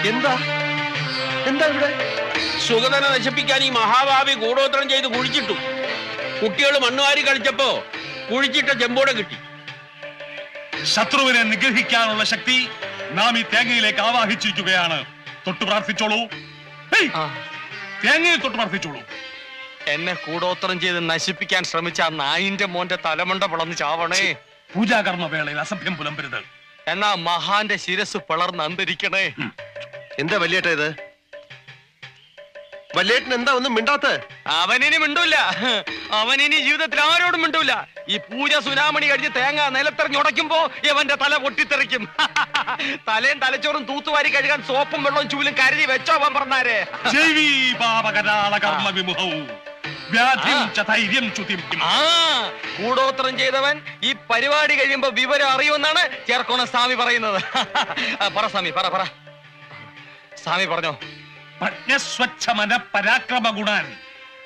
എന്താ എന്താ ഇവിടെ? സുഗതനെ നശിപ്പിക്കാൻ ഈ മഹാഭാവി ഗൂഢോത്രം ചെയ്ത് കുഴിച്ചിട്ടു. കുട്ടികൾ മണ്ണുവാരി കളിച്ചപ്പോ കുഴിച്ചിട്ട ചെമ്പോടെ കിട്ടി. ശത്രുവിനെ നിഗ്രഹിക്കാനുള്ള ശക്തി നാം ഈ തേങ്ങയിലേക്ക് ആവാഹിച്ചിരിക്കുകയാണ്. തൊട്ടു പ്രാർത്ഥിച്ചോളൂ. തേങ്ങയിൽ തൊട്ട് പ്രാർത്ഥിച്ചോളൂ. എന്നെ കൂടോത്രം ചെയ്ത് നശിപ്പിക്കാൻ ശ്രമിച്ച ആ നായിന്റെ മോന്റെ തലമുണ്ട പിളർന്ന് ചാവണേ. പൂജാകർമ്മ വേളയിൽ അസഭ്യം പുലമ്പരുത്. എന്നാ മഹാന്റെ ശിരസ് പിളർന്ന് അന്തരിക്കണേ. എന്താ വല്യേട്ട ഇത്? വല്യേട്ടൻ എന്താ ഒന്നും മിണ്ടാത്ത? അവനിനി മിണ്ടൂല. അവനിനി ജീവിതത്തിൽ ആരോടും മിണ്ടൂല. ഈ പൂജ സുനാമണി കഴിഞ്ഞ് തേങ്ങ നിലത്തെറിഞ്ഞുടയ്ക്കുമ്പോ ഇവന്റെ തല പൊട്ടിത്തെറിക്കും. തലയും തലച്ചോറും തൂത്തുവാരി കഴുകാൻ സോപ്പും വെള്ളവും ചൂലും കരുതി വെച്ചോ അവൻ പറഞ്ഞാരെ. കൂടോത്രം ചെയ്തവൻ ഈ പരിപാടി കഴിയുമ്പോ വിവരം അറിയുമെന്നാണ് ചേർക്കോണ സ്വാമി പറയുന്നത്. പറ സ്വാമി, പറ പറ സ്വാമി പറഞ്ഞോ. പ്രജ്ഞസ്വച്ഛമന പരാക്രമ ഗുണാൻ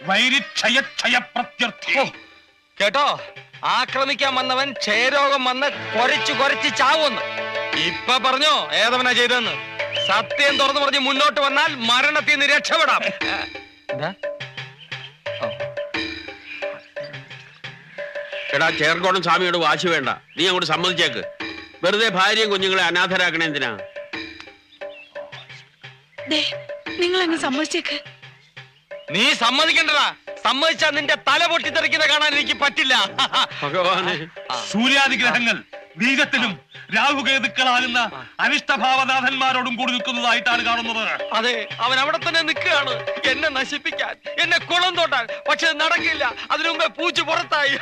വൈരിക്ഷയ പ്രത്യർത്ഥി. കേട്ടോ, ആക്രമിക്കാൻ വന്നവൻ ക്ഷയരോഗം വന്ന് കൊരച്ചു ചാവുമെന്ന്. ഇപ്പൊ പറഞ്ഞോ ഏതവനാ ചെയ്തെന്ന്. സത്യം തുറന്നു പറഞ്ഞ് മുന്നോട്ട് വന്നാൽ മരണത്തിൽ നിന്ന് രക്ഷപ്പെടാം. എടാ, ചേർക്കോണം സ്വാമിയോട് വാശി വേണ്ട. നീ അങ്ങോട്ട് സമ്മതിച്ചേക്ക്. വെറുതെ ഭാര്യയും കുഞ്ഞുങ്ങളെ അനാഥരാക്കണേ എന്തിനാ? നിങ്ങൾ അങ്ങ് സമ്മതിച്ചേക്ക്. നീ സമ്മതിക്കണ്ടടാ. സമ്മതിച്ചാ നിന്റെ തല പൊട്ടിത്തെറിക്കുന്ന കാണാൻ എനിക്ക് പറ്റില്ല. ഭഗവാനെ, സൂര്യാദിഗ്രഹങ്ങൾ വീരത്തിലും രാഹുകേതുക്കളാകുന്ന അനിഷ്ടഭാവനാഥന്മാരോടും കൂടി നിൽക്കുന്നതായിട്ടാണ് കാണുന്നത്. അതെ, അവൻ അവിടെ തന്നെ നിൽക്കുകയാണ് എന്നെ നശിപ്പിക്കാൻ, എന്നെ കുളം തോട്ടാൻ. പക്ഷെ നടക്കില്ല. അതിനു മുമ്പേ പൂച്ചു പുറത്തായി.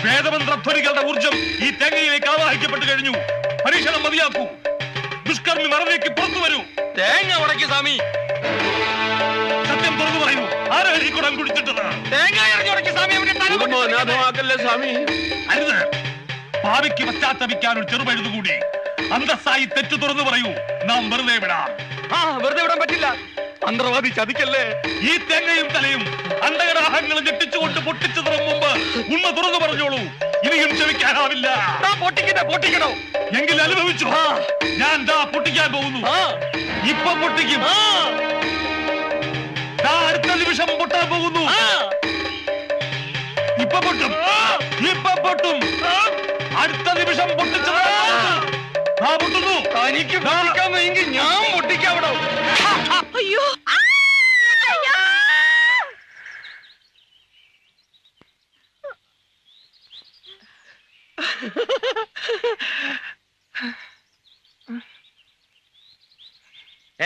വേദമന്ത്രധ്വനികളുടെ ഊർജം ഈ തേങ്ങയിലേക്ക് ആവാഹിക്കപ്പെട്ടു കഴിഞ്ഞു. പരീക്ഷണം മതിയാക്കൂ. ദുഷ്കർമ്മി മറവിലേക്ക് പുറത്തു വരൂ. തേങ്ങ ഉടക്കി സ്വാമി. സത്യം തുറന്നു പറയൂ. ആരാണ് ഈ കുടം കുടിച്ചിട്ടത്? തേങ്ങ ഇറങ്ങി സ്വാമി. അനാഥമാക്കല്ലേ സ്വാമി. അരുത്. ഭാവിക്ക് പശ്ചാത്തപിക്കാൻ ഒരു ചെറുപഴുതുകൂടി. അന്തസ്സായി തെറ്റു തുറന്നു പറയൂ. നാം വെറുതെ വിടാം. വെറുതെ വിടാൻ പറ്റില്ല. മന്ത്രവാദി ചതിക്കല്ലേ. ഈ തേങ്ങയും തലയും അണ്ടകടാഹങ്ങളും ഞെട്ടിച്ചുകൊണ്ട് പൊട്ടിച്ചു തുറന്നു മുമ്പ് ഉണ്മ തുറന്നു പറഞ്ഞോളൂ. ഇനിയും ക്ഷമിക്കാനാവില്ല. പൊട്ടിക്കണോ? എങ്കിൽ അനുഭവിച്ചു. ഞാൻ പൊട്ടിക്കാൻ പോകുന്നു. ഇപ്പൊ പൊട്ടിക്കും. അടുത്ത നിമിഷം പൊട്ടാൻ പോകുന്നു. ഇപ്പൊ പൊട്ടും. അടുത്ത നിമിഷം പൊട്ടിച്ചത് പൊട്ടുന്നു. തനിക്ക് പൊട്ടിക്കാൻ വയ്യെങ്കിൽ ഞാൻ പൊട്ടിക്കാവിടോ. അയ്യോ,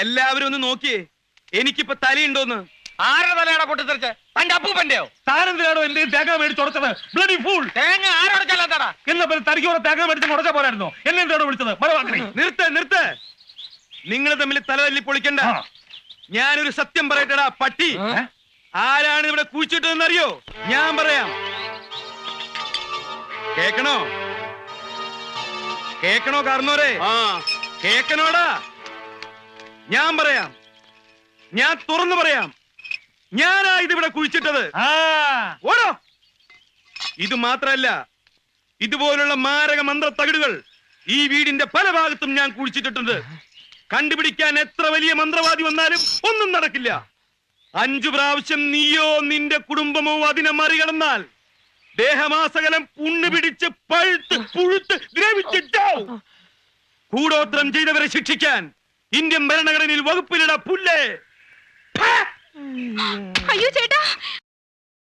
എല്ലാവരും ഒന്ന് നോക്കിയേ. എനിക്കിപ്പോ തലയുണ്ടോന്ന്. ആരുടെ തലയാണോ പൊട്ടിത്തെറിച്ച? തന്റെ അപ്പൂപ്പന്റെയോ? താരെന്തിനാണോ എന്റെ തേങ്ങ മേടിച്ചുടച്ചത്? Bloody fool. തേങ്ങ ആരോടച്ചല്ലാത്താടാ? എന്നാ തനിക്കോടെ തേങ്ങ മേടിച്ച് മുടച്ച പോരായിരുന്നോ? എന്നെ എന്താണ് വിളിച്ചത്? നിർത്ത്. നിങ്ങൾ തമ്മിൽ തലതല്ലി പൊളിക്കണ്ട. ഞാനൊരു സത്യം പറയട്ടെടാ പട്ടി. ആരാണ് ഇവിടെ കുഴിച്ചിട്ടതെന്ന് അറിയോ? ഞാൻ പറയാം. കേക്കണോ കാർന്നോരെ? കേക്കണോടാ? ഞാൻ പറയാം. ഞാൻ തുറന്നു പറയാം. ഞാനാ ഇതിവിടെ കുഴിച്ചിട്ടത്. ഓടോ. ഇത് മാത്രല്ല, ഇതുപോലുള്ള മാരക മന്ത്ര തകിടുകൾ ഈ വീടിന്റെ പല ഭാഗത്തും ഞാൻ കുഴിച്ചിട്ടിട്ടുണ്ട്. കണ്ടുപിടിക്കാൻ എത്ര വലിയ മന്ത്രവാദി വന്നാലും ഒന്നും നടക്കില്ല. 5 പ്രാവശ്യം നീയോ നിന്റെ കുടുംബമോ അതിനെ മറികടന്നാൽ ദേഹമാസകലം പുണ്ണ് പിടിച്ച് പഴുത്ത് പുഴുത്ത് ദ്രവിച്ചിട്ടാവും. കൂടോത്രം ചെയ്തവരെ ശിക്ഷിക്കാൻ ഇന്ത്യൻ ഭരണഘടനയിൽ വകുപ്പിലിട പുല്ലേ. അയ്യോ ചേട്ടാ.